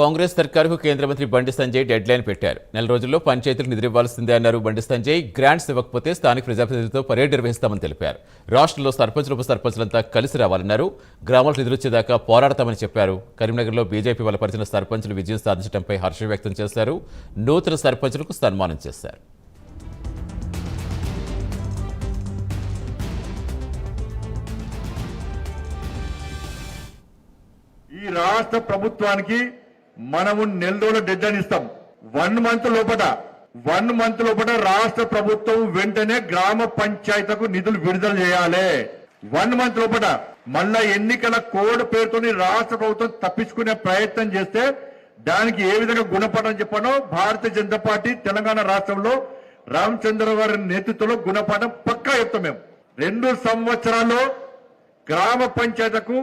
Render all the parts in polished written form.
కాంగ్రెస్ సర్కారుకు కేంద్ర మంత్రి Bandi Sanjay dead line పెట్టారు. నెల రోజుల్లో పంచాయతీలకు నిధులు ఇవ్వాల్సిందే అన్నారు బండి సంజయ్. గ్రాంట్స్ ఇవ్వకపోతే స్థానిక ప్రజాప్రతినిధులతో పరేడ్ నిర్వహిస్తామని తెలిపారు. రాష్ట్రంలో సర్పంచులు ఉప సర్పంచులంతా కలిసి రావాలన్నారు. గ్రామాలకు నిధులు వచ్చేదాకా పోరాడతామని చెప్పారు. కరీంనగర్లో బీజేపీ బలపరిచిన సర్పంచులు విజయం సాధించడంపై హర్షం వ్యక్తం చేశారు. నూతన సర్పంచులకు సన్మానం చేశారు. ఈ రాష్ట్ర ప్రభుత్వానికి మనము నెల రోజుల డెడ్ లైన్ ఇస్తాం. 1 మంత్ లోపల రాష్ట్ర ప్రభుత్వం వెంటనే గ్రామ పంచాయతీలకు నిధులు విడుదల చేయాలి. 1 మంత్ లోపల మళ్ళా ఎన్నికల కోడ్ పేరుతోని రాష్ట్ర ప్రభుత్వం తప్పించుకునే ప్రయత్నం చేస్తే దానికి ఏ విధంగా గుణపాఠం చెప్పానో భారతీయ జనతా పార్టీ తెలంగాణ రాష్ట్రంలో రామచంద్ర గారి నేతృత్వంలో గుణపాఠం పక్కా చెప్తాం. మేము 2 సంవత్సరాల్లో గ్రామ పంచాయతీలకు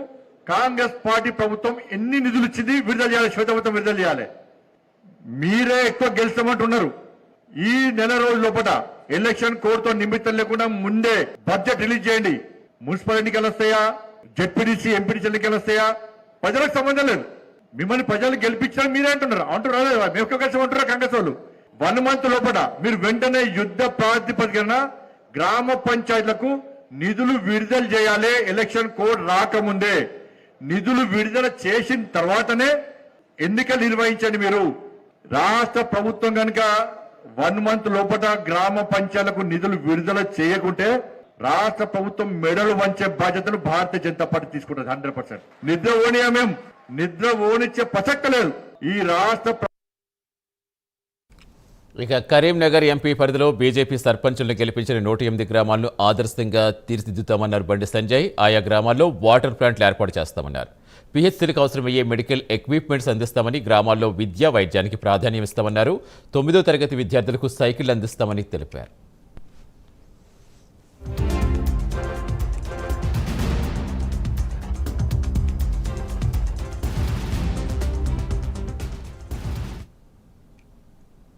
కాంగ్రెస్ పార్టీ ప్రభుత్వం ఎన్ని నిధులు ఇచ్చింది విడుదల చేయాలి, శ్వేతపత్రం విడుదల చేయాలి. మీరే ఎక్కువ గెలుస్తామంటున్నారు. ఈ నెల రోజుల లోపల ఎలక్షన్ కోడ్తో నిమిత్తం లేకుండా ముందే బడ్జెట్ రిలీజ్ చేయండి. మున్సిపల్ ఎన్నికలు వస్తాయా, జెడ్పీడీసీ ఎంపీడీసీ ఎన్నికలు వస్తాయా, ప్రజలకు సంబంధం లేదు. మిమ్మల్ని ప్రజలు గెలిపించాలని మీరే అంటున్నారు. మేము కలిసి అంటున్నారు కాంగ్రెస్ వాళ్ళు. 1 మంత్ లోపల మీరు వెంటనే యుద్ధ ప్రాతిపదికన గ్రామ పంచాయతీలకు నిధులు విడుదల చేయాలి. ఎలక్షన్ కోడ్ రాకముందే నిధులు విడుదల చేసిన తర్వాతనే ఎన్నికలు నిర్వహించండి. మీరు రాష్ట్ర ప్రభుత్వం కనుక 1 మంత్ లోపల గ్రామ పంచాయతీలకు నిధులు విడుదల చేయకుంటే రాష్ట్ర ప్రభుత్వం మెడలు వంచే బాధ్యతను భారతీయ జనతా పార్టీ తీసుకుంటుంది. 100%. నిద్ర ఓనిచ్చే ప్రసక్తి లేదు ఈ రాష్ట్ర. ఇక కరీంనగర్ ఎంపీ పరిధిలో బీజేపీ సర్పంచులను గెలిపించిన 108 గ్రామాలను ఆదర్శంగా తీర్చిదిద్దుతామన్నారు బండి సంజయ్. ఆయా గ్రామాల్లో వాటర్ ప్లాంట్లు ఏర్పాటు చేస్తామన్నారు. పిహెచ్సీలకు అవసరమయ్యే మెడికల్ ఎక్విప్మెంట్స్ అందిస్తామని, గ్రామాల్లో విద్యా వైద్యానికి ప్రాధాన్యం ఇస్తామన్నారు. 9వ తరగతి విద్యార్థులకు సైకిల్ అందిస్తామని తెలిపారు.